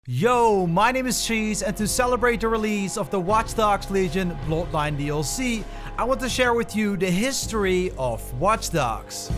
Yo, my name is Cheese, and to celebrate the release of the Watch Dogs Legion Bloodline DLC, I want to share with you the history of Watch Dogs.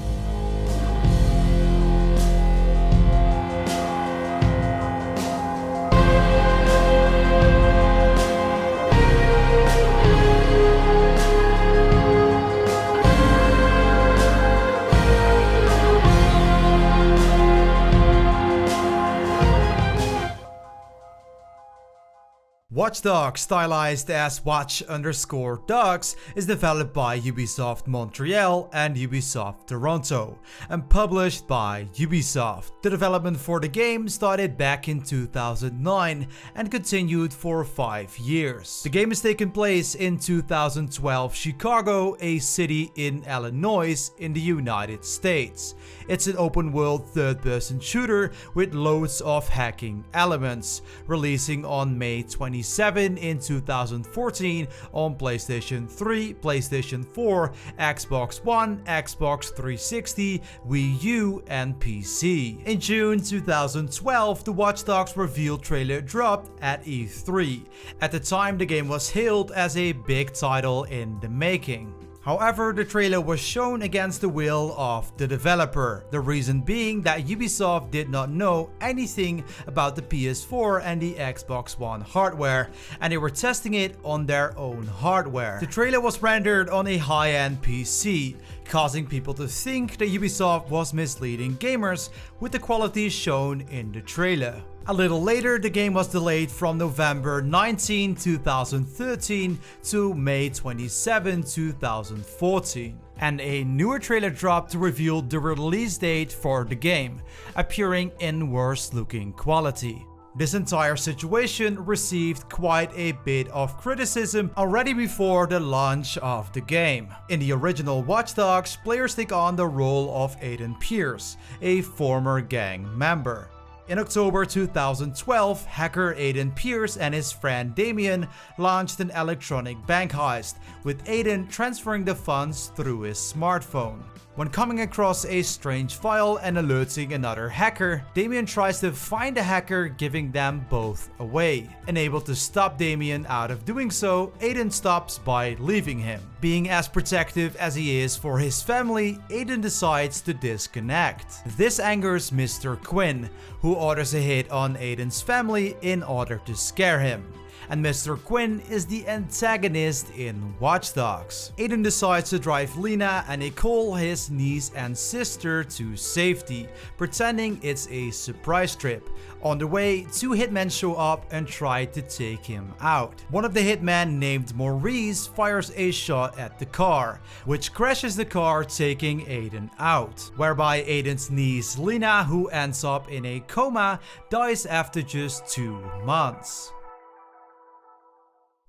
Watch Dogs, stylized as Watch_Dogs, is developed by Ubisoft Montreal and Ubisoft Toronto, and published by Ubisoft. The development for the game started back in 2009 and continued for 5 years. The game has taken place in 2012 Chicago, a city in Illinois in the United States. It's an open-world third-person shooter with loads of hacking elements, releasing on May 27 in 2014 on PlayStation 3, PlayStation 4, Xbox One, Xbox 360, Wii U, and PC. In June 2012, the Watch Dogs reveal trailer dropped at E3. At the time, the game was hailed as a big title in the making. However, the trailer was shown against the will of the developer, the reason being that Ubisoft did not know anything about the PS4 and the Xbox One hardware, and they were testing it on their own hardware. The trailer was rendered on a high-end PC, causing people to think that Ubisoft was misleading gamers with the quality shown in the trailer. A little later, the game was delayed from November 19, 2013 to May 27, 2014. And a newer trailer dropped to reveal the release date for the game, appearing in worse looking quality. This entire situation received quite a bit of criticism already before the launch of the game. In the original Watch Dogs, players take on the role of Aiden Pierce, a former gang member. In October 2012, hacker Aiden Pierce and his friend Damien launched an electronic bank heist, with Aiden transferring the funds through his smartphone. When coming across a strange file and alerting another hacker, Damien tries to find the hacker, giving them both away. Unable to stop Damien out of doing so, Aiden stops by leaving him. Being as protective as he is for his family, Aiden decides to disconnect. This angers Mr. Quinn, who orders a hit on Aiden's family in order to scare him. And Mr. Quinn is the antagonist in Watch Dogs. Aiden decides to drive Lena and Nicole, his niece and sister, to safety, pretending it's a surprise trip. On the way, two hitmen show up and try to take him out. One of the hitmen, named Maurice, fires a shot at the car, which crashes the car, taking Aiden out, whereby Aiden's niece Lena, who ends up in a coma, dies after just 2 months.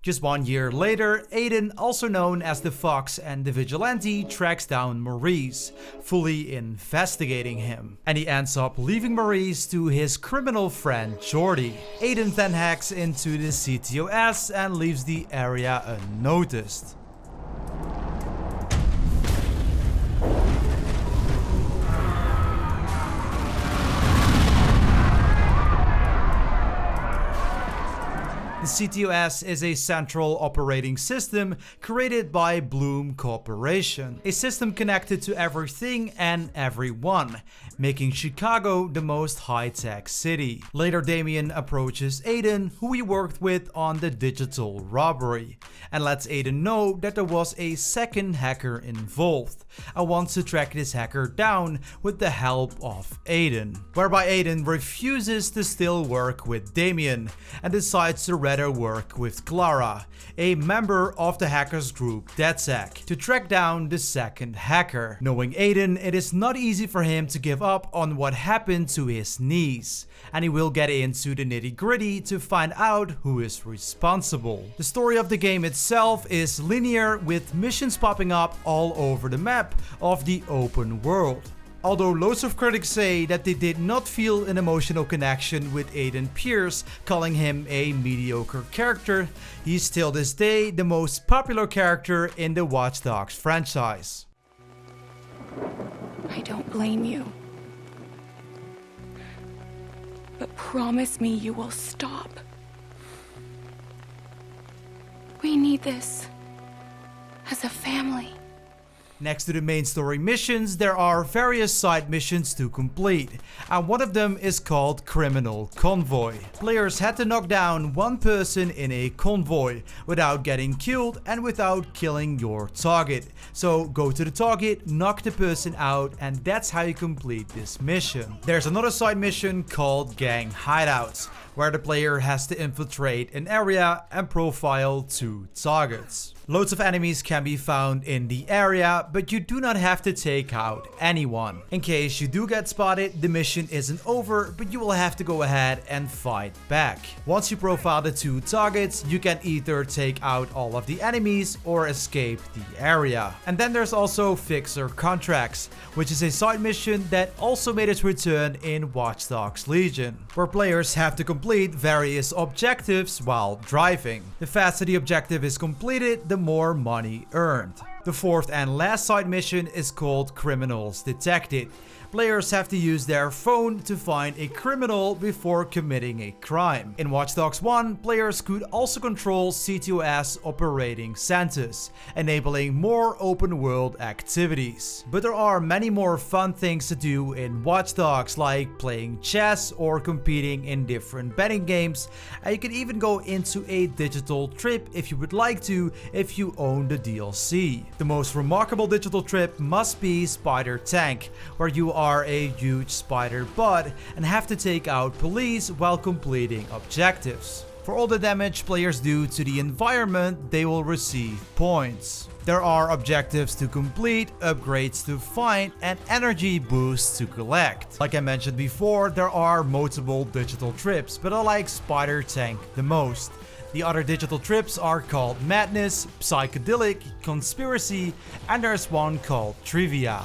Just 1 year later, Aiden, also known as the Fox and the Vigilante, tracks down Maurice, fully investigating him. And he ends up leaving Maurice to his criminal friend Jordy. Aiden then hacks into the CTOS and leaves the area unnoticed. The CTOS is a central operating system created by Bloom Corporation, a system connected to everything and everyone, making Chicago the most high-tech city. Later, Damien approaches Aiden, who he worked with on the digital robbery, and lets Aiden know that there was a second hacker involved, and wants to track this hacker down with the help of Aiden. Whereby Aiden refuses to still work with Damien and decides to rather work with Clara, a member of the hackers group DedSec, to track down the second hacker. Knowing Aiden, it is not easy for him to give up on what happened to his niece, and he will get into the nitty-gritty to find out who is responsible. The story of the game itself is linear, with missions popping up all over the map of the open world. Although loads of critics say that they did not feel an emotional connection with Aiden Pierce, calling him a mediocre character, he's still this day the most popular character in the Watch Dogs franchise. I don't blame you. but promise me you will stop. We need this as a family. Next to the main story missions, there are various side missions to complete, and one of them is called Criminal Convoy. Players had to knock down one person in a convoy without getting killed and without killing your target. So go to the target, knock the person out, and that's how you complete this mission. There's another side mission called Gang Hideouts, where the player has to infiltrate an area and profile 2 targets. Loads of enemies can be found in the area, but you do not have to take out anyone. In case you do get spotted, the mission isn't over, but you will have to go ahead and fight back. Once you profile the 2 targets, you can either take out all of the enemies or escape the area. And then there's also Fixer Contracts, which is a side mission that also made its return in Watch Dogs Legion, where players have to complete various objectives while driving. The faster the objective is completed, the more money earned. The fourth and last side mission is called Criminals Detected. Players have to use their phone to find a criminal before committing a crime. In Watch Dogs 1, players could also control CTOS operating centers, enabling more open world activities. But there are many more fun things to do in Watch Dogs, like playing chess or competing in different betting games, and you can even go into a digital trip if you would like to, if you own the DLC. The most remarkable digital trip must be Spider Tank, where you are a huge spider bot and have to take out police while completing objectives. For all the damage players do to the environment, they will receive points. There are objectives to complete, upgrades to find, and energy boosts to collect. Like I mentioned before, there are multiple digital trips, but I like Spider Tank the most. The other digital trips are called Madness, Psychedelic, Conspiracy, and there's one called Trivia.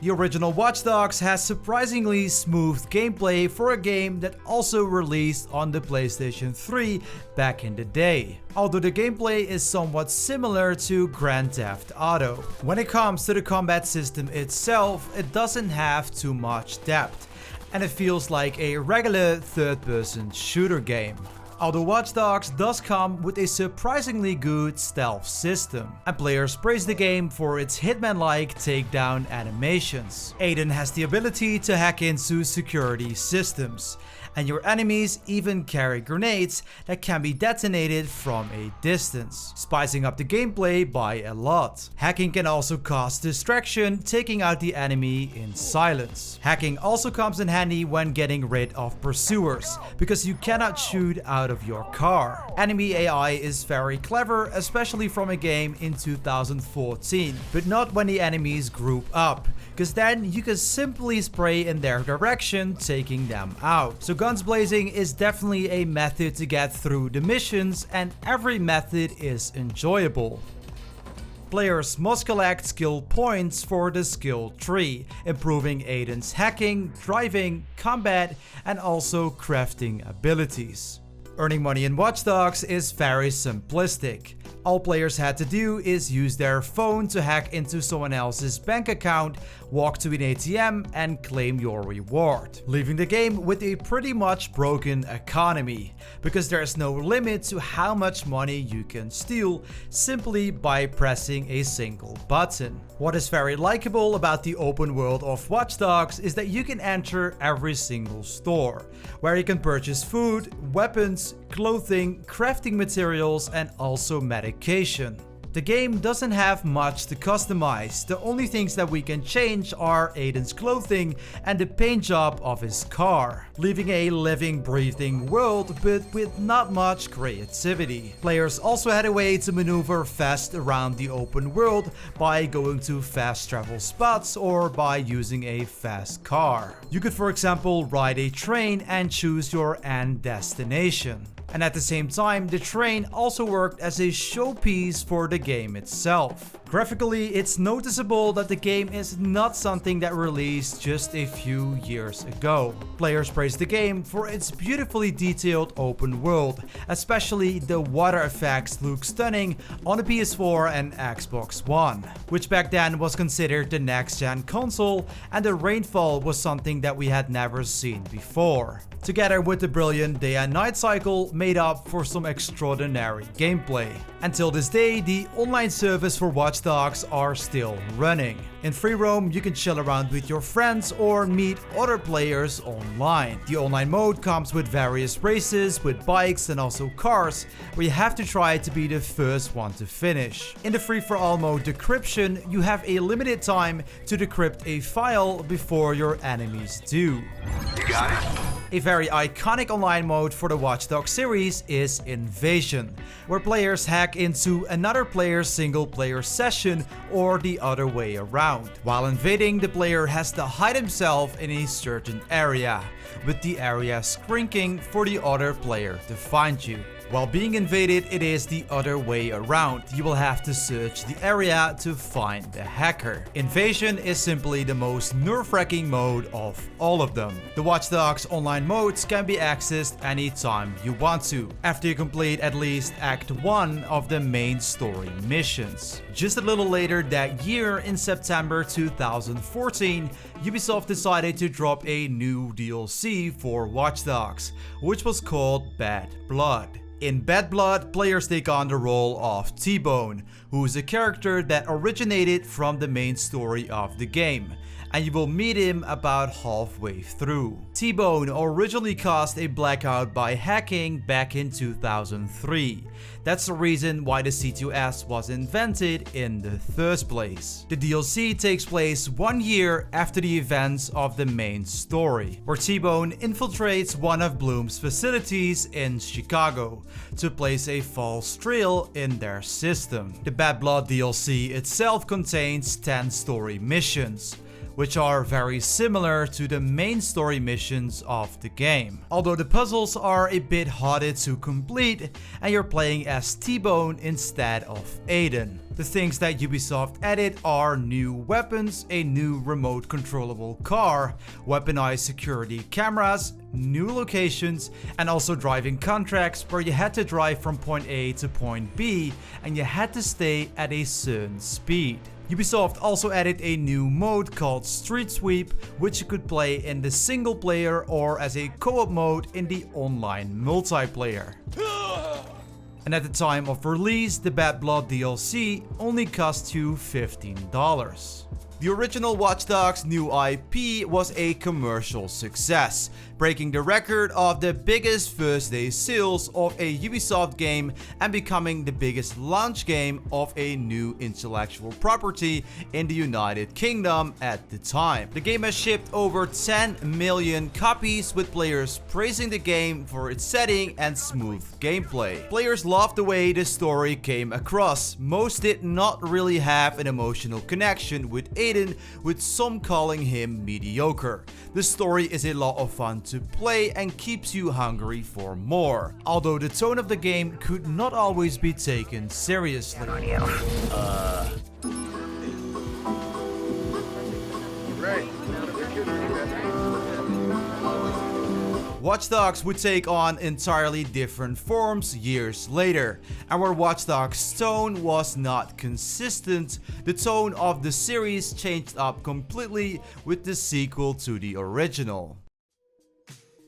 The original Watch Dogs has surprisingly smooth gameplay for a game that also released on the PlayStation 3 back in the day, although the gameplay is somewhat similar to Grand Theft Auto. When it comes to the combat system itself, it doesn't have too much depth, and it feels like a regular third-person shooter game. Although Watch Dogs does come with a surprisingly good stealth system, and players praise the game for its Hitman-like takedown animations. Aiden has the ability to hack into security systems, and your enemies even carry grenades that can be detonated from a distance, spicing up the gameplay by a lot. Hacking can also cause distraction, taking out the enemy in silence. Hacking also comes in handy when getting rid of pursuers, because you cannot shoot out of your car. Enemy AI is very clever, especially from a game in 2014, but not when the enemies group up, because then you can simply spray in their direction, taking them out. So guns blazing is definitely a method to get through the missions, and every method is enjoyable. Players must collect skill points for the skill tree, improving Aiden's hacking, driving, combat, and also crafting abilities. Earning money in Watch Dogs is very simplistic. All players had to do is use their phone to hack into someone else's bank account, walk to an ATM, and claim your reward, leaving the game with a pretty much broken economy, because there is no limit to how much money you can steal simply by pressing a single button. What is very likable about the open world of Watch Dogs is that you can enter every single store, where you can purchase food, weapons, clothing, crafting materials, and also medication. The game doesn't have much to customize. The only things that we can change are Aiden's clothing and the paint job of his car, leaving a living, breathing world but with not much creativity. Players also had a way to maneuver fast around the open world by going to fast travel spots or by using a fast car. You could, for example, ride a train and choose your end destination. And at the same time, the train also worked as a showpiece for the game itself. Graphically, it's noticeable that the game is not something that released just a few years ago. Players praise the game for its beautifully detailed open world, especially the water effects look stunning on the PS4 and Xbox One, which back then was considered the next-gen console, and the rainfall was something that we had never seen before. Together with the brilliant day and night cycle made up for some extraordinary gameplay. Until this day, the online service for Watch Dogs are still running. In free roam, you can chill around with your friends or meet other players online. The online mode comes with various races with bikes and also cars, where you have to try to be the first one to finish. In the free-for-all mode decryption, you have a limited time to decrypt a file before your enemies do. You got it? A very iconic online mode for the Watch Dogs series is Invasion, where players hack into another player's single-player session or the other way around. While invading, the player has to hide himself in a certain area, with the area shrinking for the other player to find you. While being invaded, it is the other way around. You will have to search the area to find the hacker. Invasion is simply the most nerve-wracking mode of all of them. The Watch Dogs online modes can be accessed anytime you want to, after you complete at least Act 1 of the main story missions. Just a little later that year, in September 2014, Ubisoft decided to drop a new DLC for Watch Dogs, which was called Bad Blood. In Bad Blood, players take on the role of T-Bone, who is a character that originated from the main story of the game, and you will meet him about halfway through. T-Bone originally caused a blackout by hacking back in 2003. That's the reason why the C2S was invented in the first place. The DLC takes place 1 year after the events of the main story, where T-Bone infiltrates one of Bloom's facilities in Chicago to place a false trail in their system. The Bad Blood DLC itself contains 10 story missions, which are very similar to the main story missions of the game. Although the puzzles are a bit harder to complete and you're playing as T-Bone instead of Aiden. The things that Ubisoft added are new weapons, a new remote controllable car, weaponized security cameras, new locations, and also driving contracts where you had to drive from point A to point B and you had to stay at a certain speed. Ubisoft also added a new mode called Street Sweep, which you could play in the single player or as a co-op mode in the online multiplayer. And at the time of release, the Bad Blood DLC only cost you $15. The original Watch Dogs' new IP was a commercial success, breaking the record of the biggest first day sales of a Ubisoft game and becoming the biggest launch game of a new intellectual property in the United Kingdom at the time. The game has shipped over 10 million copies, with players praising the game for its setting and smooth gameplay. Players loved the way the story came across. Most did not really have an emotional connection with Aiden, with some calling him mediocre. The story is a lot of fun to play and keeps you hungry for more, although the tone of the game could not always be taken seriously. Watch Dogs would take on entirely different forms years later, and where Watch Dogs' tone was not consistent, the tone of the series changed up completely with the sequel to the original.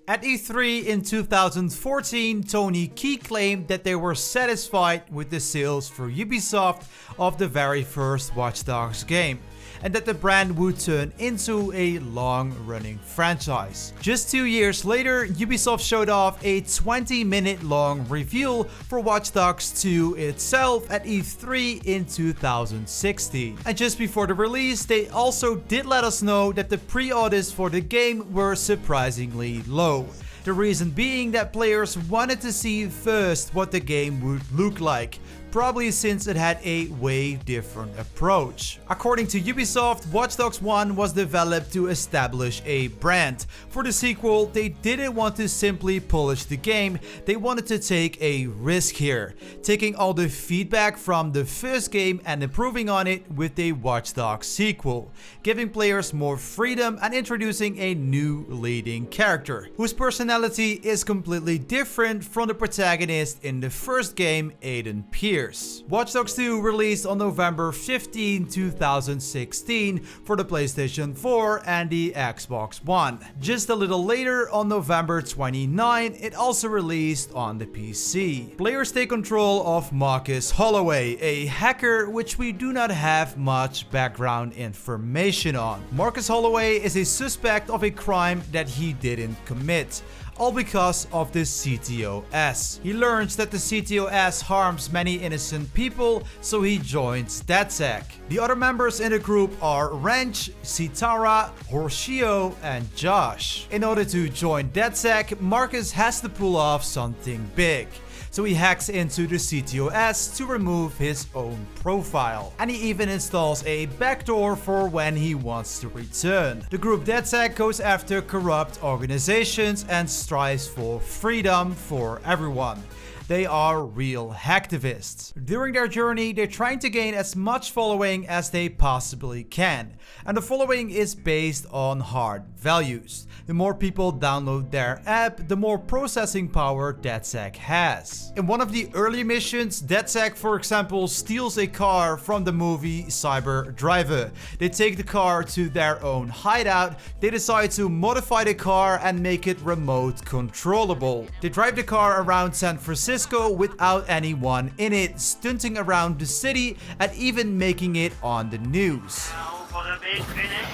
At E3 in 2014, Tony Key claimed that they were satisfied with the sales for Ubisoft of the very first Watch Dogs game, and that the brand would turn into a long-running franchise. Just 2 years later, Ubisoft showed off a 20-minute long reveal for Watch Dogs 2 itself at E3 in 2016. And just before the release, they also did let us know that the pre-orders for the game were surprisingly low. The reason being that players wanted to see first what the game would look like probably since it had a way different approach. According to Ubisoft, Watch Dogs 1 was developed to establish a brand. For the sequel, they didn't want to simply polish the game, they wanted to take a risk here, taking all the feedback from the first game and improving on it with a Watch Dogs sequel, giving players more freedom and introducing a new leading character, whose personality is completely different from the protagonist in the first game, Aiden Pierce. Watch Dogs 2 released on November 15, 2016 for the PlayStation 4 and the Xbox One. Just a little later, on November 29, it also released on the PC. Players take control of Marcus Holloway, a hacker which we do not have much background information on. Marcus Holloway is a suspect of a crime that he didn't commit, all because of the CTOS. He learns that the CTOS harms many innocent people, so he joins DedSec. The other members in the group are Wrench, Sitara, Horatio, and Josh. In order to join DedSec, Marcus has to pull off something big. So he hacks into the CTOS to remove his own profile. And he even installs a backdoor for when he wants to return. The group DedSec goes after corrupt organizations and strives for freedom for everyone. They are real hacktivists. During their journey, they're trying to gain as much following as they possibly can. And the following is based on hard values. The more people download their app, the more processing power DedSec has. In one of the early missions, DedSec, for example, steals a car from the movie Cyber Driver. They take the car to their own hideout. They decide to modify the car and make it remote controllable. They drive the car around San Francisco without anyone in it, stunting around the city and even making it on the news. Now for the big finish.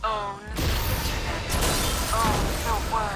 Own the internet. Own the world.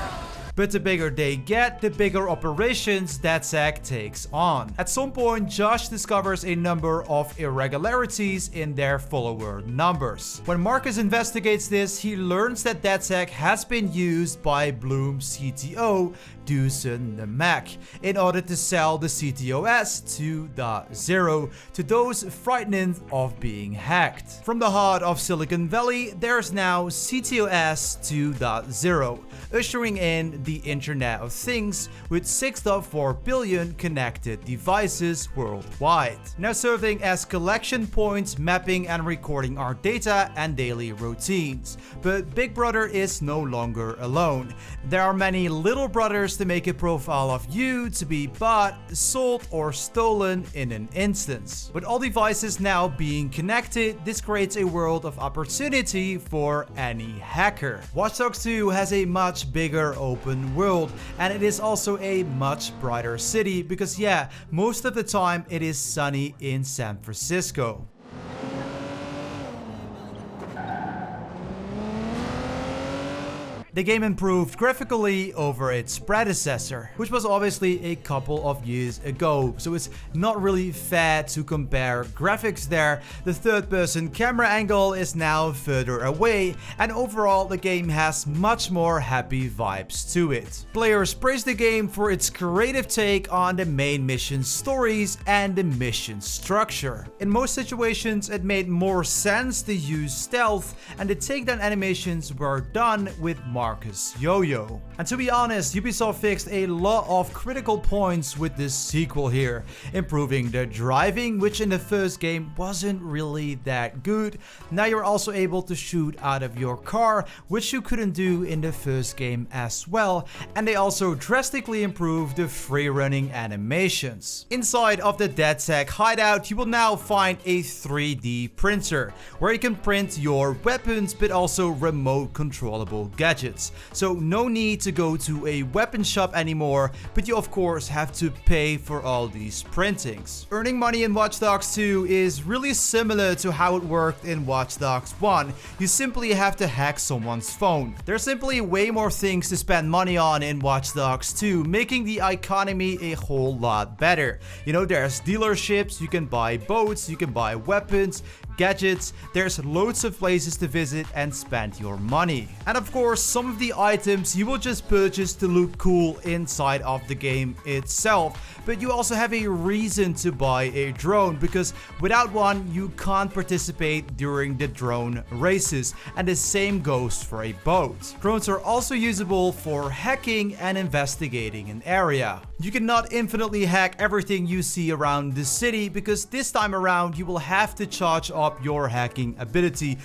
But the bigger they get, the bigger operations DedSec takes on. At some point, Josh discovers a number of irregularities in their follower numbers. When Marcus investigates this, he learns that DedSec has been used by Bloom's CTO, Dusan the Mac, in order to sell the CTOS 2.0 to those frightened of being hacked. From the heart of Silicon Valley, there's now CTOS 2.0, ushering in the Internet of Things with 6.4 billion connected devices worldwide. Now serving as collection points, mapping and recording our data and daily routines. But Big Brother is no longer alone. There are many little brothers to make a profile of you to be bought, sold or stolen in an instance. With all devices now being connected, this creates a world of opportunity for any hacker. Watch Dogs 2 has a much bigger open world, and it is also a much brighter city because yeah, most of the time it is sunny in San Francisco. The game improved graphically over its predecessor, which was obviously a couple of years ago, so it's not really fair to compare graphics there. The third-person camera angle is now further away, and overall the game has much more happy vibes to it. Players praise the game for its creative take on the main mission stories and the mission structure. In most situations, it made more sense to use stealth, and the takedown animations were done with Marcus Yo-Yo. And to be honest, Ubisoft fixed a lot of critical points with this sequel here, improving the driving, which in the first game wasn't really that good. Now you're also able to shoot out of your car, which you couldn't do in the first game as well, and they also drastically improved the free-running animations. Inside of the DedSec hideout, you will now find a 3D printer, where you can print your weapons but also remote controllable gadgets. So no need to go to a weapon shop anymore, but you of course have to pay for all these printings. Earning money in Watch Dogs 2 is really similar to how it worked in Watch Dogs 1. You simply have to hack someone's phone. There's simply way more things to spend money on in Watch Dogs 2, making the economy a whole lot better. You know, there's dealerships, you can buy boats, you can buy weapons, gadgets, there's loads of places to visit and spend your money. And of course, some of the items you will just purchase to look cool inside of the game itself, but you also have a reason to buy a drone, because without one you can't participate during the drone races, and the same goes for a boat. Drones are also usable for hacking and investigating an area. You cannot infinitely hack everything you see around the city, because this time around you will have to charge up your hacking ability.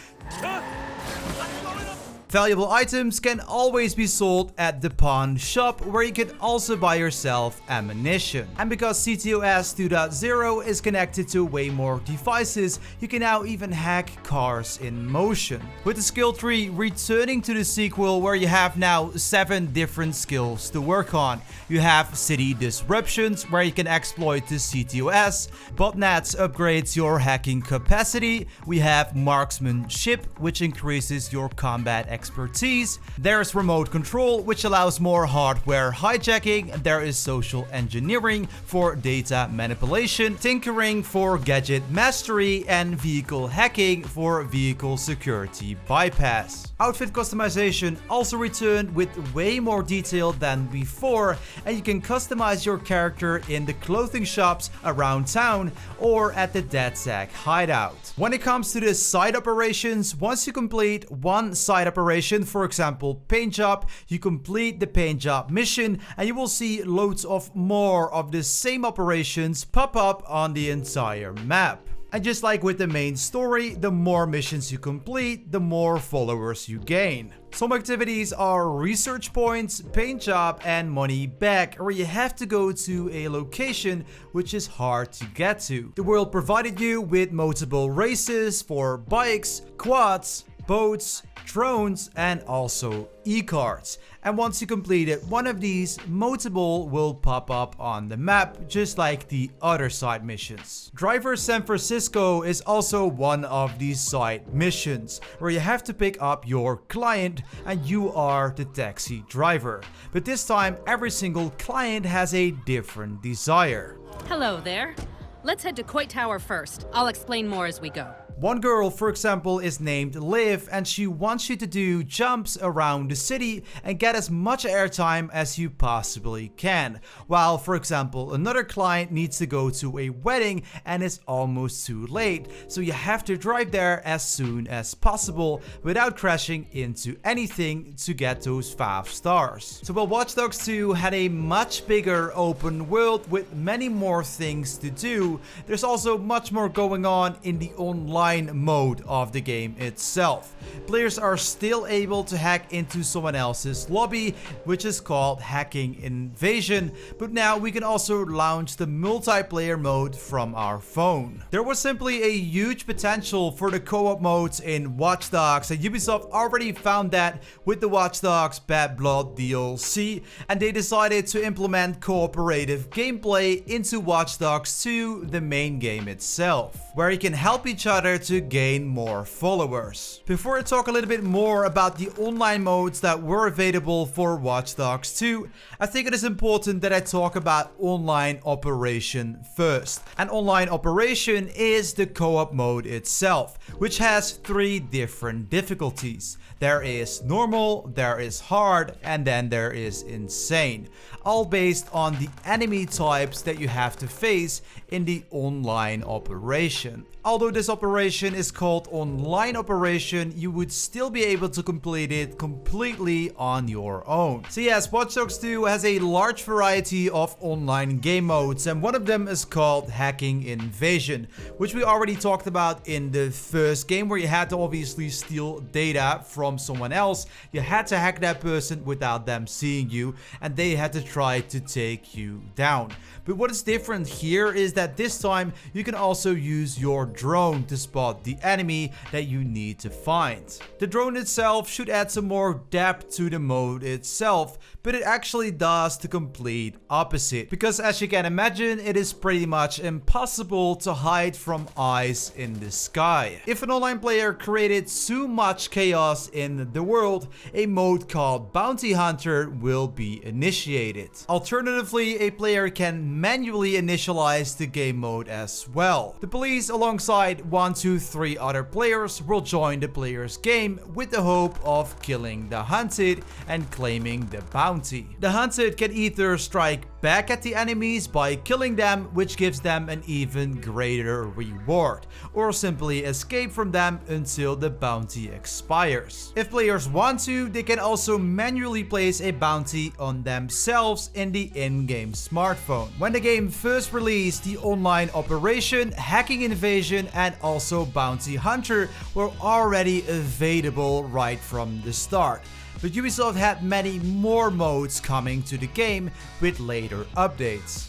Valuable items can always be sold at the pawn shop, where you can also buy yourself ammunition. And because CTOS 2.0 is connected to way more devices, you can now even hack cars in motion. With the skill tree returning to the sequel, where you have now 7 different skills to work on. You have city disruptions, where you can exploit the CTOS. Botnets upgrades your hacking capacity. We have marksmanship, which increases your combat expertise. There's remote control, which allows more hardware hijacking. There is social engineering for data manipulation, tinkering for gadget mastery, and vehicle hacking for vehicle security bypass. Outfit customization also returned with way more detail than before, and you can customize your character in the clothing shops around town or at the DedSec hideout. When it comes to the side operations, once you complete one side operation, for example paint job, you complete the paint job mission and you will see loads of more of the same operations pop up on the entire map. And just like with the main story, the more missions you complete, the more followers you gain. Some activities are research points, paint job, and money back, where you have to go to a location which is hard to get to. The world provided you with multiple races for bikes, quads, boats, drones, and also e-carts. And once you completed one of these, multiple will pop up on the map, just like the other side missions. Driver San Francisco is also one of these side missions, where you have to pick up your client and you are the taxi driver. But this time, every single client has a different desire. Hello there. Let's head to Coit Tower first. I'll explain more as we go. One girl, for example, is named Liv, and she wants you to do jumps around the city and get as much airtime as you possibly can. While, for example, another client needs to go to a wedding and is almost too late, so you have to drive there as soon as possible without crashing into anything to get those 5 stars. So while Watch Dogs 2 had a much bigger open world with many more things to do, there's also much more going on in the online mode of the game itself. Players are still able to hack into someone else's lobby, which is called hacking invasion, but now we can also launch the multiplayer mode from our phone. There was simply a huge potential for the co-op modes in Watch Dogs, and Ubisoft already found that with the Watch Dogs Bad Blood DLC, and they decided to implement cooperative gameplay into Watch Dogs 2, the main game itself, where you can help each other to gain more followers. Before I talk a little bit more about the online modes that were available for Watch Dogs 2, I think it is important that I talk about online operation first. And online operation is the co-op mode itself, which has 3 different difficulties. There is normal, there is hard, and then there is insane. All based on the enemy types that you have to face in the online operation. Although this operation is called online operation, you would still be able to complete it completely on your own. So yes, Watch Dogs 2 has a large variety of online game modes, and one of them is called hacking invasion, which we already talked about in the first game, where you had to obviously steal data from someone else. You had to hack that person without them seeing you, and they had to try to take you down. But what is different here is that this time you can also use your drone to spot the enemy that you need to find. The drone itself should add some more depth to the mode itself, but it actually does the complete opposite, because as you can imagine, it is pretty much impossible to hide from eyes in the sky. If an online player created too much chaos in the world, a mode called Bounty Hunter will be initiated. Alternatively, a player can manually initialize the game mode as well. The police alongside want to 3 other players will join the player's game with the hope of killing the hunted and claiming the bounty. The hunted can either strike back at the enemies by killing them, which gives them an even greater reward, or simply escape from them until the bounty expires. If players want to, they can also manually place a bounty on themselves in the in-game smartphone. When the game first released, the online operation, hacking invasion, and also bounty hunter were already available right from the start. But Ubisoft had many more modes coming to the game with later updates.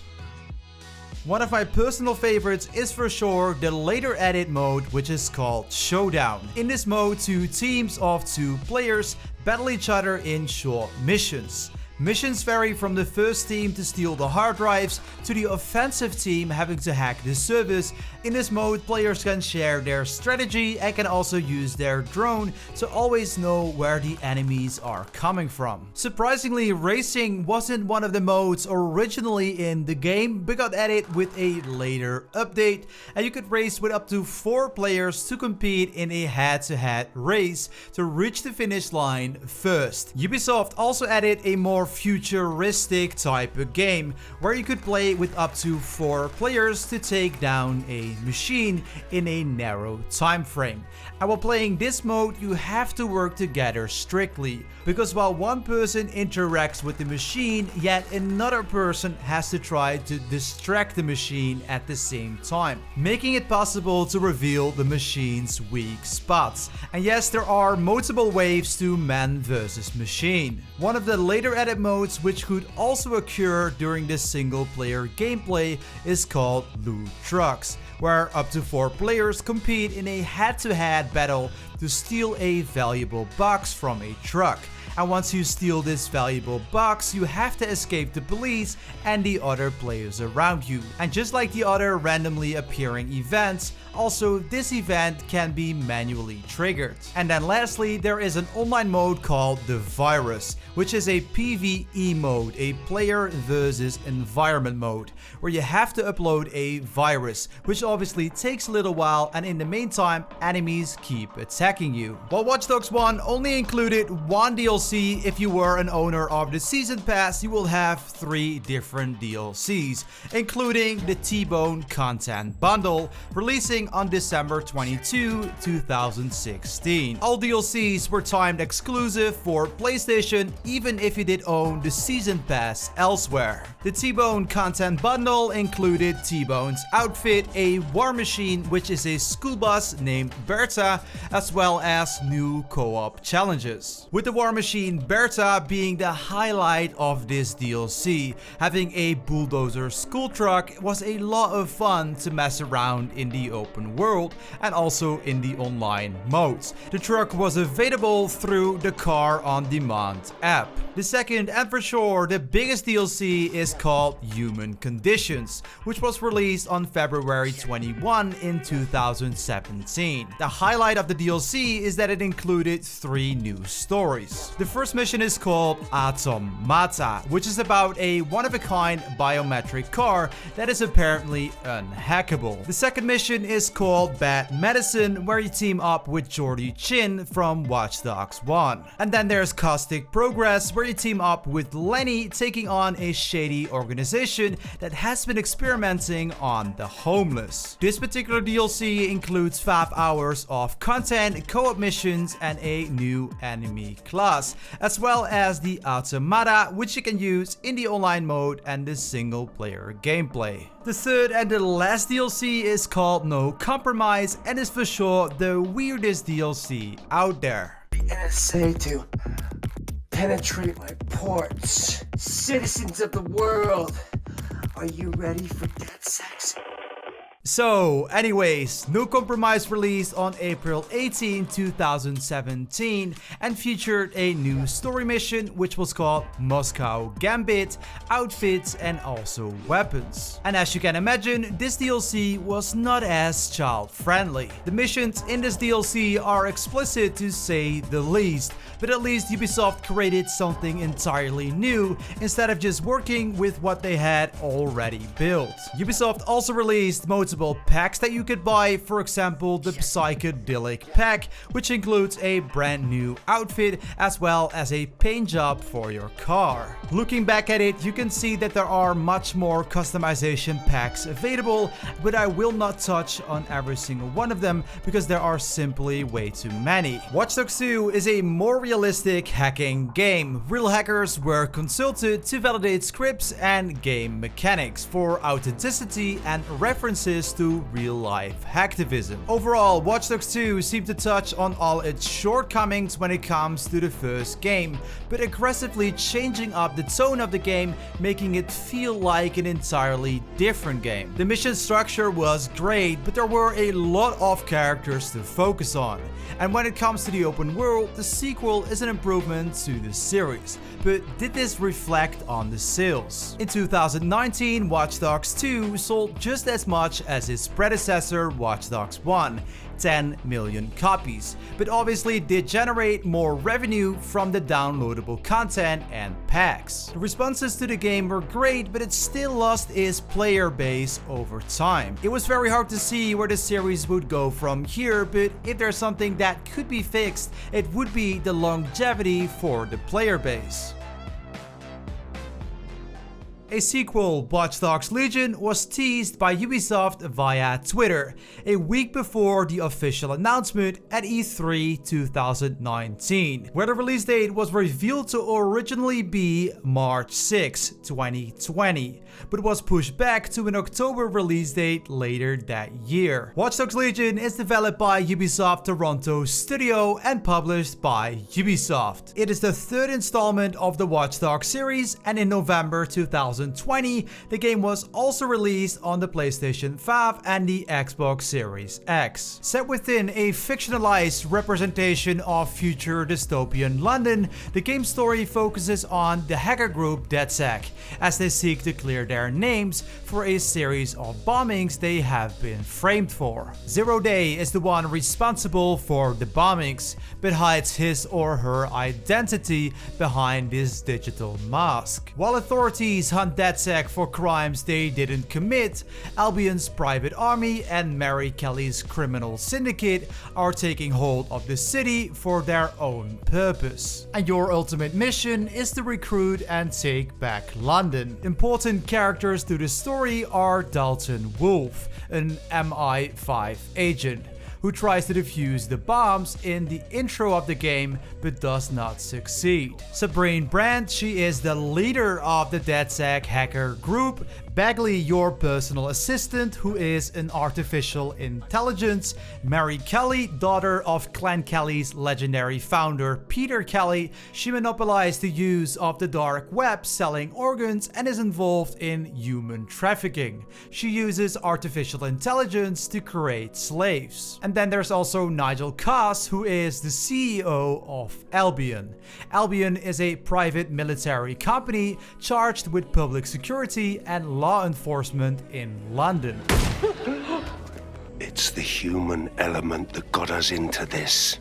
One of my personal favorites is for sure the later added mode, which is called Showdown. In this mode, 2 teams of 2 players battle each other in short missions. Missions vary from the first team to steal the hard drives to the offensive team having to hack the service. In this mode, players can share their strategy and can also use their drone to always know where the enemies are coming from. Surprisingly, racing wasn't one of the modes originally in the game, but got added with a later update, and you could race with up to 4 players to compete in a head-to-head race to reach the finish line first. Ubisoft also added a more futuristic type of game where you could play with up to 4 players to take down a machine in a narrow time frame. And while playing this mode, you have to work together strictly, because while one person interacts with the machine, yet another person has to try to distract the machine at the same time, making it possible to reveal the machine's weak spots. And yes, there are multiple waves to man versus machine. One of the later added modes, which could also occur during the single player gameplay, is called Loot Trucks, where up to 4 players compete in a head-to-head battle to steal a valuable box from a truck. And once you steal this valuable box, you have to escape the police and the other players around you. And just like the other randomly appearing events, also this event can be manually triggered. And then lastly, there is an online mode called The Virus, which is a PvE mode, a player versus environment mode, where you have to upload a virus, which obviously takes a little while, and in the meantime, enemies keep attacking you. While Watch Dogs 1 only included 1 DLC, if you were an owner of the Season Pass, you will have 3 different DLCs, including the T-Bone Content Bundle, releasing on December 22, 2016. All DLCs were timed exclusive for PlayStation, even if you did own the Season Pass elsewhere. The T-Bone Content Bundle included T-Bone's outfit, a war machine, which is a school bus named Bertha, as well as new co-op challenges. With the war machine Bertha being the highlight of this DLC, having a bulldozer school truck was a lot of fun to mess around in the open world and also in the online modes. The truck was available through the Car on Demand app. The second and for sure the biggest DLC is called Human Conditions, which was released on February 21 in 2017. The highlight of the DLC is that it included 3 new stories. The first mission is called Automata, which is about a one-of-a-kind biometric car that is apparently unhackable. The second mission is called Bad Medicine, where you team up with Jordy Chin from Watch Dogs 1. And then there's Caustic Progress, where you team up with Lenny, taking on a shady organization that has been experimenting on the homeless. This particular DLC includes 5 hours of content, co-op missions, and a new enemy class, as well as the Automata, which you can use in the online mode and the single player gameplay. The third and the last DLC is called No Compromise and is for sure the weirdest DLC out there. NSA to penetrate my ports. Citizens of the world, are you ready for dead sex? So anyways, No Compromise released on April 18, 2017 and featured a new story mission which was called Moscow Gambit, outfits and also weapons. And as you can imagine, this DLC was not as child friendly. The missions in this DLC are explicit to say the least, but at least Ubisoft created something entirely new instead of just working with what they had already built. Ubisoft also released modes possible packs that you could buy, for example the Psychedelic pack, which includes a brand new outfit as well as a paint job for your car. Looking back at it, you can see that there are much more customization packs available, but I will not touch on every single one of them because there are simply way too many. Watch Dogs 2 is a more realistic hacking game. Real hackers were consulted to validate scripts and game mechanics for authenticity and references to real-life hacktivism. Overall, Watch Dogs 2 seemed to touch on all its shortcomings when it comes to the first game, but aggressively changing up the tone of the game, making it feel like an entirely different game. The mission structure was great, but there were a lot of characters to focus on. And when it comes to the open world, the sequel is an improvement to the series. But did this reflect on the sales? In 2019, Watch Dogs 2 sold just as much as its predecessor Watch Dogs 1. 10 million copies, but obviously did generate more revenue from the downloadable content and packs. The responses to the game were great, but it still lost its player base over time. It was very hard to see where the series would go from here, but if there's something that could be fixed, it would be the longevity for the player base. A sequel, Watch Dogs Legion, was teased by Ubisoft via Twitter a week before the official announcement at E3 2019, where the release date was revealed to originally be March 6, 2020, but was pushed back to an October release date later that year. Watch Dogs Legion is developed by Ubisoft Toronto Studio and published by Ubisoft. It is the third installment of the Watch Dogs series, and in November 2020, the game was also released on the PlayStation 5 and the Xbox Series X. Set within a fictionalized representation of future dystopian London, the game's story focuses on the hacker group DedSec as they seek to clear their names for a series of bombings they have been framed for. Zero Day is the one responsible for the bombings, but hides his or her identity behind this digital mask. While authorities hunt DedSec for crimes they didn't commit, Albion's private army and Mary Kelly's criminal syndicate are taking hold of the city for their own purpose. And your ultimate mission is to recruit and take back London. Important characters to the story are Dalton Wolfe, an MI5 agent, who tries to defuse the bombs in the intro of the game but does not succeed. Sabrine Brandt, she is the leader of the DedSec hacker group. Bagley, your personal assistant, who is an artificial intelligence. Mary Kelly, daughter of Clan Kelly's legendary founder Peter Kelly. She monopolized the use of the dark web, selling organs, and is involved in human trafficking. She uses artificial intelligence to create slaves. And then there's also Nigel Cass, who is the CEO of Albion. Albion is a private military company charged with public security and law enforcement in London. It's the human element that got us into this.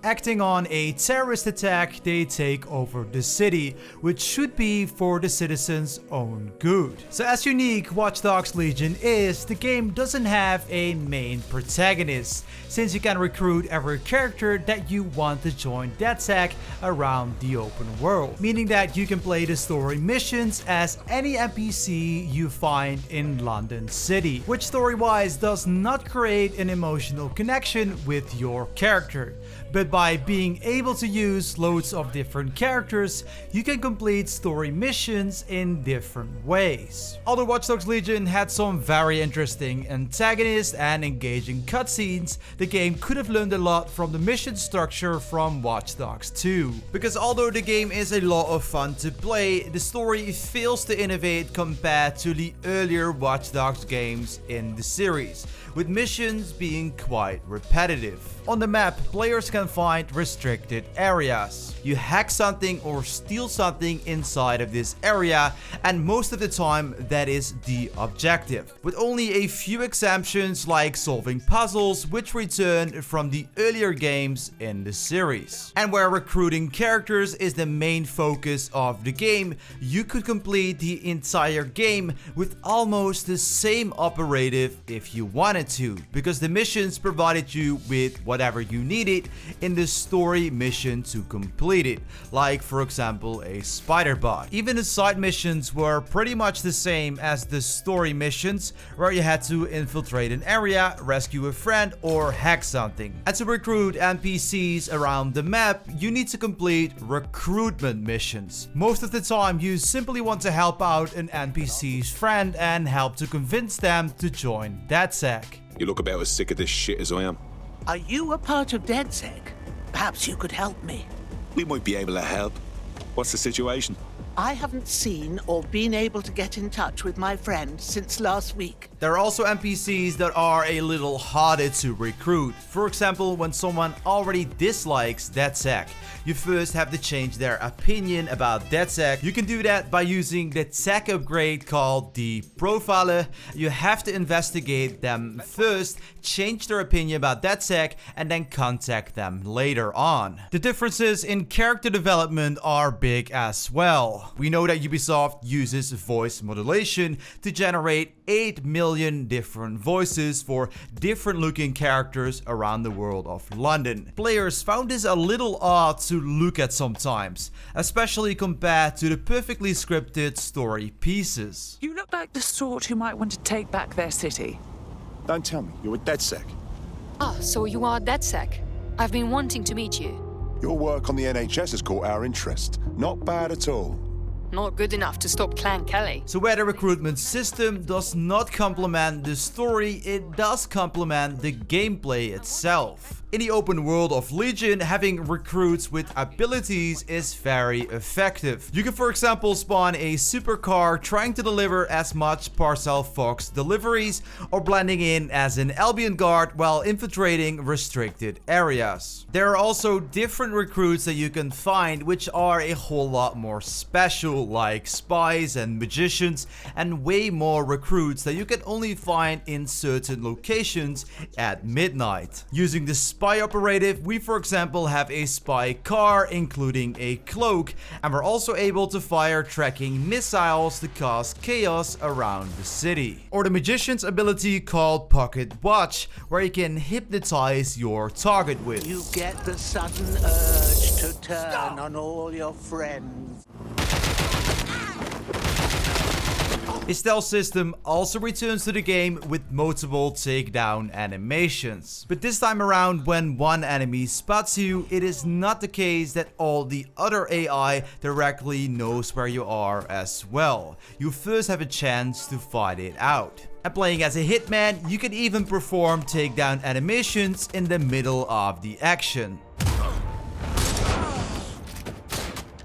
Acting on a terrorist attack, they take over the city, which should be for the citizens' own good. So as unique Watch Dogs Legion is, the game doesn't have a main protagonist, since you can recruit every character that you want to join DedSec around the open world, meaning that you can play the story missions as any NPC you find in London City, which story-wise does not create an emotional connection with your character. But by being able to use loads of different characters, you can complete story missions in different ways. Although Watch Dogs Legion had some very interesting antagonists and engaging cutscenes, the game could have learned a lot from the mission structure from Watch Dogs 2. Because although the game is a lot of fun to play, the story fails to innovate compared to the earlier Watch Dogs games in the series, with missions being quite repetitive. On the map, players can find find restricted areas. You hack something or steal something inside of this area, and most of the time that is the objective, with only a few exemptions like solving puzzles which return from the earlier games in the series. And where recruiting characters is the main focus of the game, you could complete the entire game with almost the same operative if you wanted to, because the missions provided you with whatever you needed in the story mission to complete it, like for example a spider bot. Even the side missions were pretty much the same as the story missions, where you had to infiltrate an area, rescue a friend, or hack something. And to recruit NPCs around the map, you need to complete recruitment missions. Most of the time you simply want to help out an NPC's friend and help to convince them to join DedSec. You look about as sick of this shit as I am. Are you a part of DedSec? Perhaps you could help me. We might be able to help. What's the situation? I haven't seen or been able to get in touch with my friend since last week. There are also NPCs that are a little harder to recruit. For example, when someone already dislikes DedSec, you first have to change their opinion about DedSec. You can do that by using the tech upgrade called the Profiler. You have to investigate them first, change their opinion about DedSec, and then contact them later on. The differences in character development are big as well. We know that Ubisoft uses voice modulation to generate 8 million different voices for different looking characters around the world of London. Players found this a little odd to look at sometimes, especially compared to the perfectly scripted story pieces. You look like the sort who might want to take back their city. Don't tell me, you're a DedSec. Ah, so you are DedSec. I've been wanting to meet you. Your work on the NHS has caught our interest. Not bad at all. Not good enough to stop Clan Kelly. So where the recruitment system does not complement the story, it does complement the gameplay itself. In the open world of Legion, having recruits with abilities is very effective. You can, for example, spawn a supercar trying to deliver as much Parcel Fox deliveries, or blending in as an Albion guard while infiltrating restricted areas. There are also different recruits that you can find which are a whole lot more special, like spies and magicians, and way more recruits that you can only find in certain locations at midnight. Using the spy operative, we for example have a spy car including a cloak, and we're also able to fire tracking missiles to cause chaos around the city. Or the magician's ability called Pocket Watch, where you can hypnotize your target with. You get the sudden urge to turn on all your friends. A stealth system also returns to the game with multiple takedown animations. But this time around, when one enemy spots you, it is not the case that all the other AI directly knows where you are as well. You first have a chance to fight it out. And playing as a hitman, you can even perform takedown animations in the middle of the action.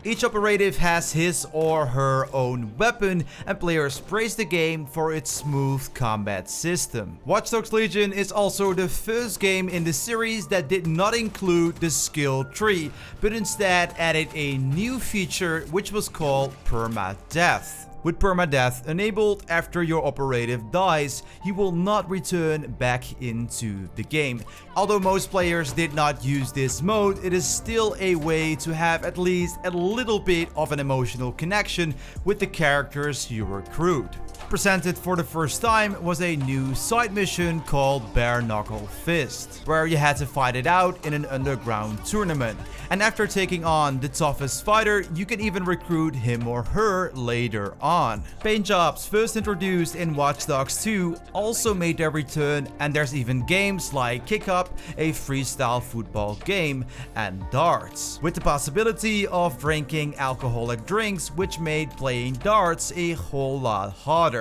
Each operative has his or her own weapon, and players praise the game for its smooth combat system. Watch Dogs Legion is also the first game in the series that did not include the skill tree, but instead added a new feature which was called permadeath. With permadeath enabled, after your operative dies, he will not return back into the game. Although most players did not use this mode, it is still a way to have at least a little bit of an emotional connection with the characters you recruit. Presented for the first time was a new side mission called Bare Knuckle Fist, where you had to fight it out in an underground tournament. And after taking on the toughest fighter, you can even recruit him or her later on. Paint jobs, first introduced in Watch Dogs 2, also made their return, and there's even games like Kick Up, a freestyle football game, and darts, with the possibility of drinking alcoholic drinks, which made playing darts a whole lot harder.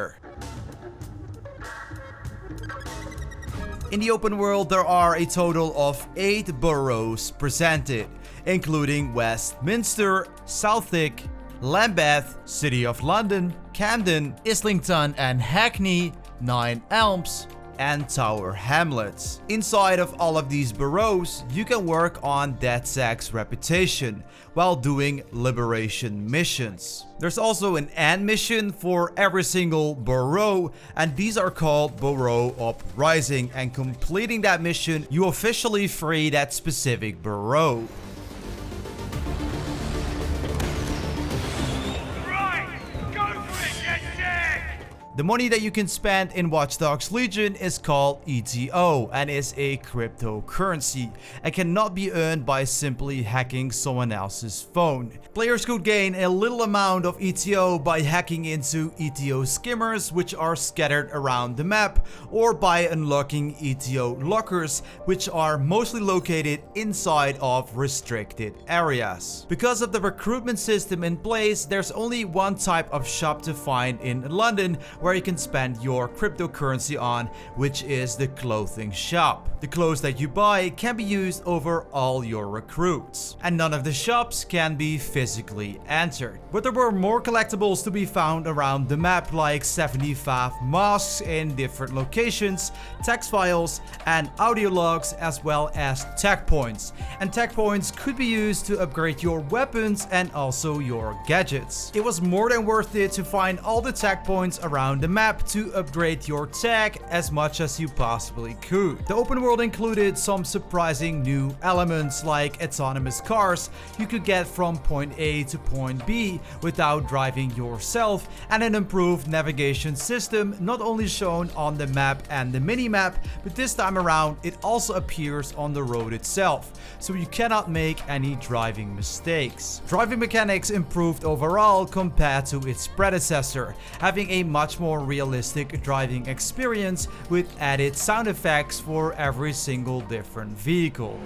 In the open world, there are a total of 8 boroughs presented, including Westminster, Southwick, Lambeth, City of London, Camden, Islington and Hackney, 9 Elms, and tower hamlets. Inside of all of these boroughs, you can work on DedSec's reputation while doing liberation missions. There's also an end mission for every single borough, and these are called Borough Uprising, and completing that mission, you officially free that specific borough. The money that you can spend in Watch Dogs Legion is called ETO and is a cryptocurrency and cannot be earned by simply hacking someone else's phone. Players could gain a little amount of ETO by hacking into ETO skimmers, which are scattered around the map, or by unlocking ETO lockers, which are mostly located inside of restricted areas. Because of the recruitment system in place, there's only one type of shop to find in London where you can spend your cryptocurrency on, which is the clothing shop. The clothes that you buy can be used over all your recruits, and none of the shops can be physically entered. But there were more collectibles to be found around the map, like 75 masks in different locations, text files, and audio logs, as well as tech points. And tech points could be used to upgrade your weapons and also your gadgets. It was more than worth it to find all the tech points around the map to upgrade your tech as much as you possibly could. The open world included some surprising new elements, like autonomous cars you could get from point A to point B without driving yourself, and an improved navigation system not only shown on the map and the mini-map, but this time around it also appears on the road itself, so you cannot make any driving mistakes. Driving mechanics improved overall compared to its predecessor, having a much more realistic driving experience with added sound effects for every single different vehicle.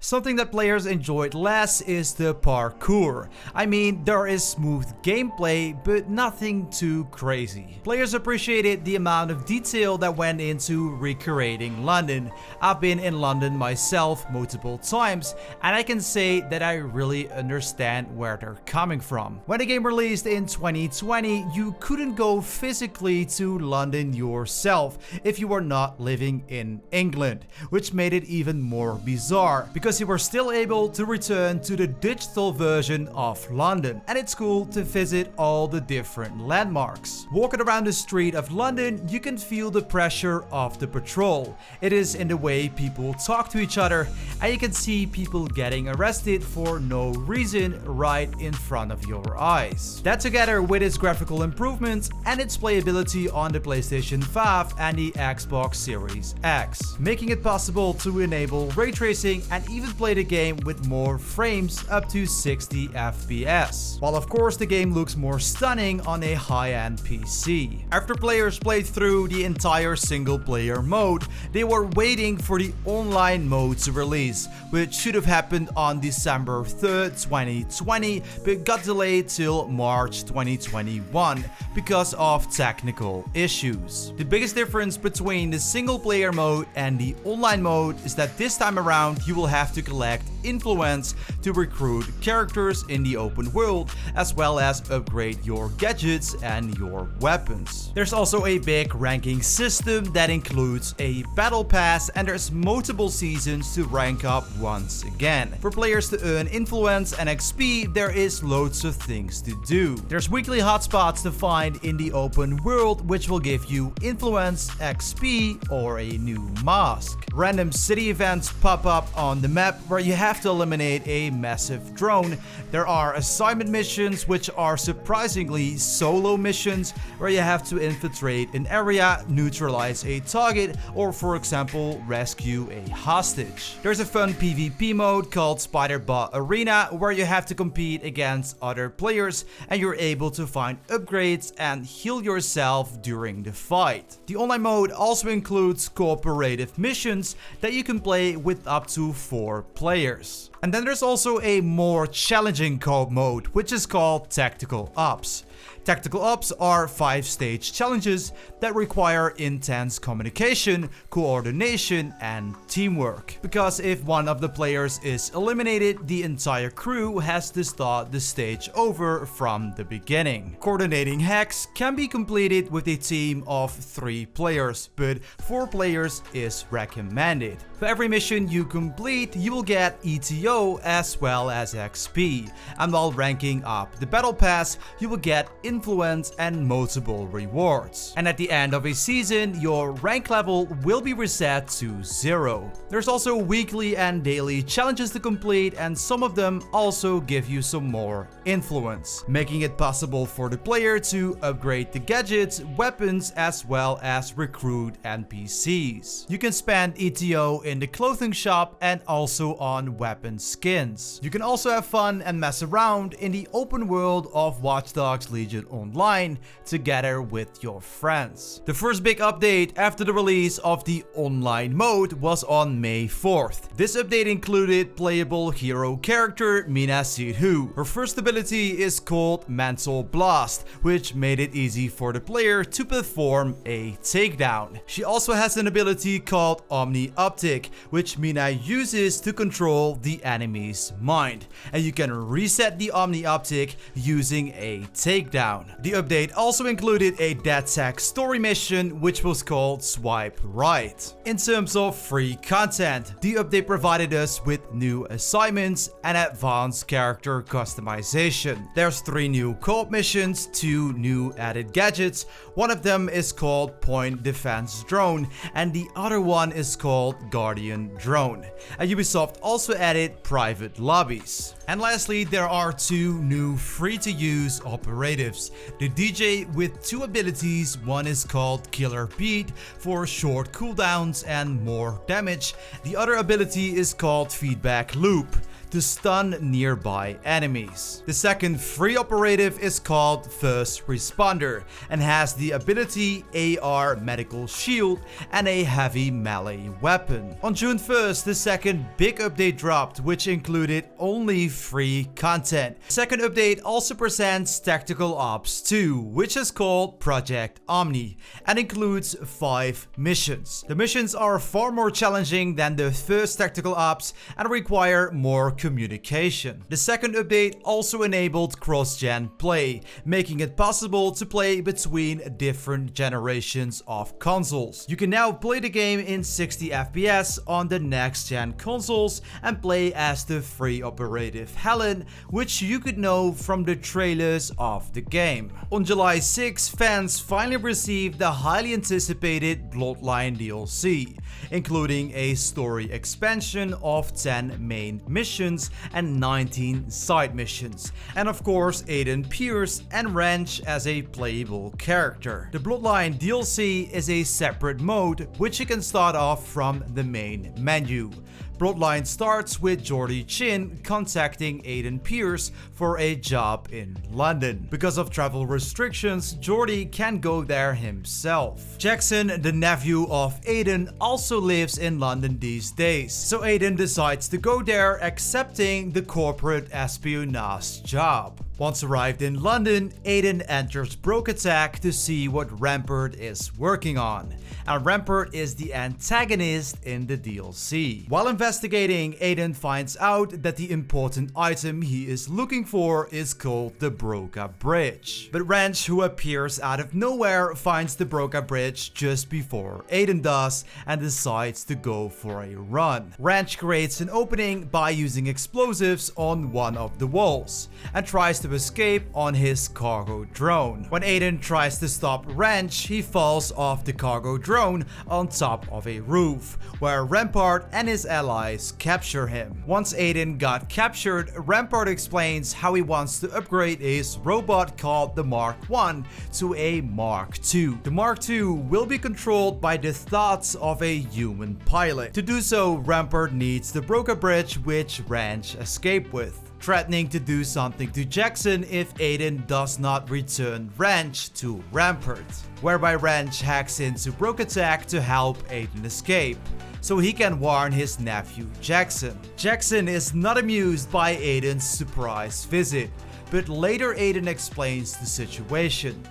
Something that players enjoyed less is the parkour. I mean, there is smooth gameplay, but nothing too crazy. Players appreciated the amount of detail that went into recreating London. I've been in London myself multiple times, and I can say that I really understand where they're coming from. When the game released in 2020, you couldn't go physically to London yourself if you were not living in England, which made it even more bizarre, because you were still able to return to the digital version of London, and it's cool to visit all the different landmarks. Walking around the street of London, you can feel the pressure of the patrol. It is in the way people talk to each other, and you can see people getting arrested for no reason right in front of your eyes. That, together with its graphical improvements and its playability on the PlayStation 5 and the Xbox Series X, making it possible to enable ray tracing and even play the game with more frames, up to 60 FPS. While of course the game looks more stunning on a high-end PC. After players played through the entire single-player mode, they were waiting for the online mode to release, which should have happened on December 3rd, 2020, but got delayed till March 2021 because of technical issues. The biggest difference between the single-player mode and the online mode is that this time around you will have to collect influence to recruit characters in the open world, as well as upgrade your gadgets and your weapons. There's also a big ranking system that includes a battle pass, and there's multiple seasons to rank up once again. For players to earn influence and XP, there is loads of things to do. There's weekly hotspots to find in the open world, which will give you influence, XP, or a new mask. Random city events pop up on the map where you have to eliminate a massive drone. There are assignment missions, which are surprisingly solo missions where you have to infiltrate an area, neutralize a target, or for example rescue a hostage. There's a fun PvP mode called Spider-Bot Arena where you have to compete against other players and you're able to find upgrades and heal yourself during the fight. The online mode also includes cooperative missions that you can play with up to 4 players. And then there's also a more challenging co-op mode, which is called Tactical Ops. Tactical Ops are 5-stage challenges that require intense communication, coordination, and teamwork. Because if one of the players is eliminated, the entire crew has to start the stage over from the beginning. Coordinating hacks can be completed with a team of 3 players, but 4 players is recommended. For every mission you complete, you will get ETO as well as XP, and while ranking up the battle pass, you will get influence and multiple rewards. And at the end of a season, your rank level will be reset to 0. There's also weekly and daily challenges to complete, and some of them also give you some more influence, making it possible for the player to upgrade the gadgets, weapons, as well as recruit NPCs. You can spend ETO in the clothing shop and also on weapon skins. You can also have fun and mess around in the open world of Watch Dogs Legion Online together with your friends. The first big update after the release of the online mode was on May 4th. This update included playable hero character Mina Sidhu. Her first ability is called Mental Blast, which made it easy for the player to perform a takedown. She also has an ability called Omni Optic, which Mina uses to control the enemy's mind, and you can reset the Omni Optic using a takedown. The update also included a DedSec story mission, which was called Swipe Right. In terms of free content, the update provided us with new assignments and advanced character customization. There's 3 new co-op missions, 2 new added gadgets. One of them is called Point Defense Drone, and the other one is called Guardian Drone. And Ubisoft also added private lobbies. And lastly, there are 2 new free-to-use operatives. The DJ with 2 abilities, one is called Killer Beat for short cooldowns and more damage. The other ability is called Feedback Loop to stun nearby enemies. The second free operative is called First Responder and has the ability AR Medical Shield and a heavy melee weapon. On June 1st, the second big update dropped, which included only free content. The second update also presents Tactical Ops 2, which is called Project Omni and includes 5 missions. The missions are far more challenging than the first Tactical Ops and require more communication. The second update also enabled cross-gen play, making it possible to play between different generations of consoles. You can now play the game in 60 FPS on the next-gen consoles and play as the free operative Helen, which you could know from the trailers of the game. On July 6, fans finally received the highly anticipated Bloodline DLC, including a story expansion of 10 main missions and 19 side missions, and of course Aiden Pierce and Wrench as a playable character. The Bloodline DLC is a separate mode which you can start off from the main menu. Bloodline starts with Jordy Chin contacting Aiden Pierce for a job in London. Because of travel restrictions, Jordy can't go there himself. Jackson, the nephew of Aiden, also lives in London these days, so Aiden decides to go there, accepting the corporate espionage job. Once arrived in London, Aiden enters Broke Attack to see what Rampart is working on. And Rampart is the antagonist in the DLC. While investigating, Aiden finds out that the important item he is looking for is called the Broca Bridge. But Wrench, who appears out of nowhere, finds the Broca Bridge just before Aiden does and decides to go for a run. Wrench creates an opening by using explosives on one of the walls and tries to escape on his cargo drone. When Aiden tries to stop Wrench, he falls off the cargo drone on top of a roof, where Rampart and his allies capture him. Once Aiden got captured, Rampart explains how he wants to upgrade his robot called the Mark I to a Mark II. The Mark II will be controlled by the thoughts of a human pilot. To do so, Rampart needs the Broca Bridge, which Wrench escaped with, threatening to do something to Jackson if Aiden does not return Wrench to Rampart, whereby Wrench hacks into Broke Attack to help Aiden escape, so he can warn his nephew Jackson. Jackson is not amused by Aiden's surprise visit, but later Aiden explains the situation.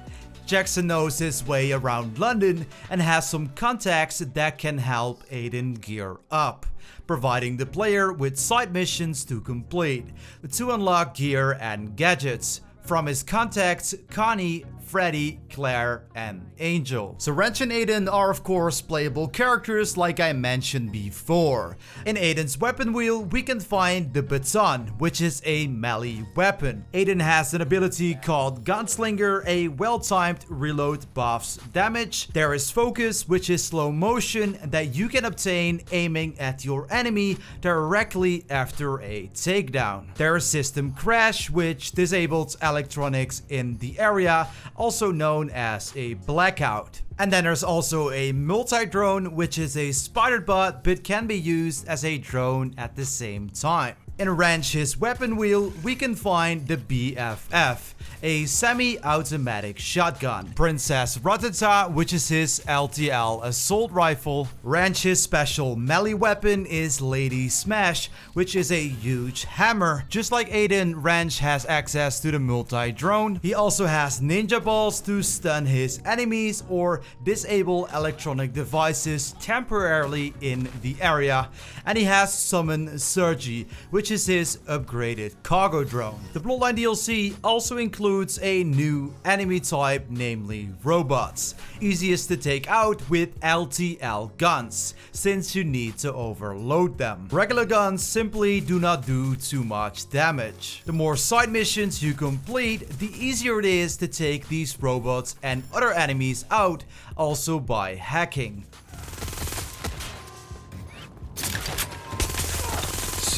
Jackson knows his way around London and has some contacts that can help Aiden gear up, providing the player with side missions to complete, to unlock gear and gadgets. From his contacts, Connie, Freddy, Claire, and Angel. So Wrench and Aiden are of course playable characters like I mentioned before. In Aiden's weapon wheel we can find the baton, which is a melee weapon. Aiden has an ability called Gunslinger, a well-timed reload buffs damage. There is Focus, which is slow motion that you can obtain aiming at your enemy directly after a takedown. There is System Crash, which disables electronics in the area, also known as a blackout. And then there's also a multi-drone, which is a spider bot but can be used as a drone at the same time. In Wrench's weapon wheel we can find the BFF, a semi-automatic shotgun. Princess Ratata, which is his LTL assault rifle. Wrench's special melee weapon is Lady Smash, which is a huge hammer. Just like Aiden, Wrench has access to the multi-drone. He also has ninja balls to stun his enemies or disable electronic devices temporarily in the area. And he has Summon Sergi, which is his upgraded cargo drone. The Bloodline DLC also includes a new enemy type, namely robots. Easiest to take out with LTL guns, since you need to overload them. Regular guns simply do not do too much damage. The more side missions you complete, the easier it is to take these robots and other enemies out, also by hacking.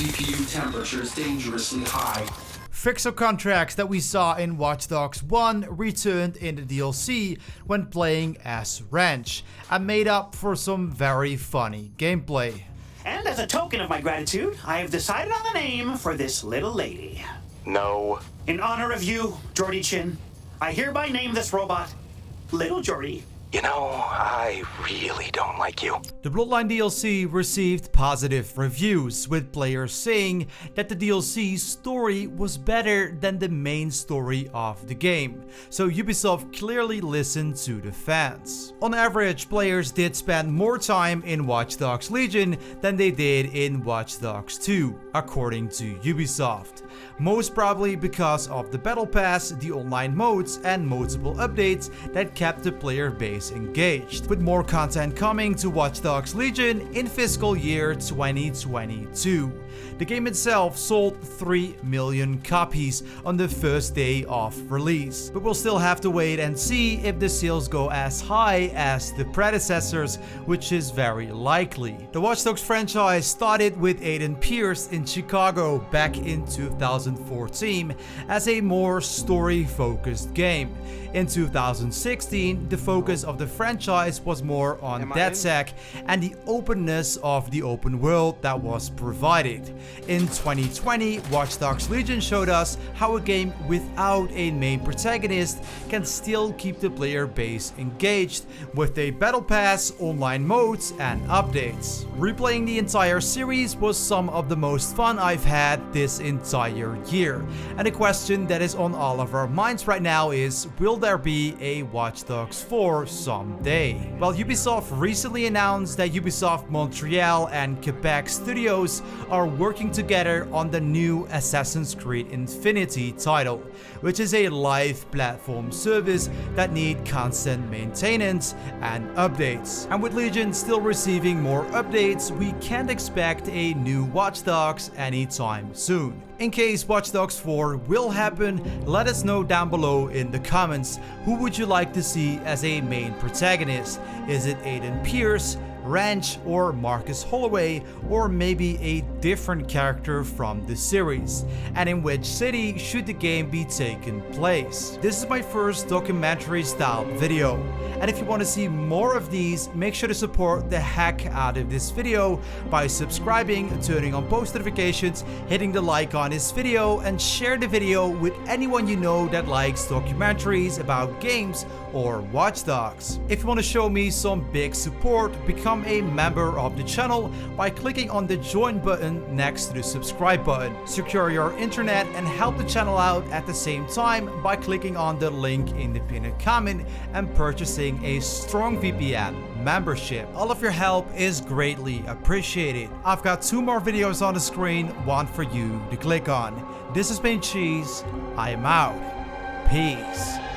CPU temperatures dangerously high. Fixer contracts that we saw in Watch Dogs 1 returned in the DLC when playing as Wrench and made up for some very funny gameplay. And as a token of my gratitude, I have decided on the name for this little lady. No. In honor of you, Jordy Chin, I hereby name this robot Little Jordy. You know, I really don't like you. The Bloodline DLC received positive reviews, with players saying that the DLC's story was better than the main story of the game, so Ubisoft clearly listened to the fans. On average, players did spend more time in Watch Dogs Legion than they did in Watch Dogs 2, according to Ubisoft. Most probably because of the Battle Pass, the online modes, and multiple updates that kept the player base engaged, with more content coming to Watch Dogs Legion in fiscal year 2022. The game itself sold 3 million copies on the first day of release, but we'll still have to wait and see if the sales go as high as the predecessors, which is very likely. The Watch Dogs franchise started with Aiden Pierce in Chicago back in 2014 as a more story-focused game. In 2016, the focus of the franchise was more on DedSec and the openness of the open world that was provided. In 2020, Watch Dogs Legion showed us how a game without a main protagonist can still keep the player base engaged with a battle pass, online modes, and updates. Replaying the entire series was some of the most fun I've had this entire year, and the question that is on all of our minds right now is, will there be a Watch Dogs 4 someday? Well, Ubisoft recently announced that Ubisoft Montreal and Quebec studios are working together on the new Assassin's Creed Infinity title, which is a live platform service that need constant maintenance and updates. And with Legion still receiving more updates, we can't expect a new Watch Dogs anytime soon. In case Watch Dogs 4 will happen, let us know down below in the comments. Who would you like to see as a main protagonist? Is it Aiden Pierce, Wrench, or Marcus Holloway, or maybe a different character from the series? And in which city should the game be taking place? This is my first documentary style video, and if you want to see more of these, make sure to support the heck out of this video by subscribing, turning on post notifications, hitting the like on this video, and share the video with anyone you know that likes documentaries about games or Watch Dogs. If you want to show me some big support, become become a member of the channel by clicking on the join button next to the subscribe button. Secure your internet and help the channel out at the same time by clicking on the link in the pinned comment and purchasing a Strong VPN membership. All of your help is greatly appreciated. I've got 2 more videos on the screen, one for you to click on. This has been Cheese. I am out. Peace.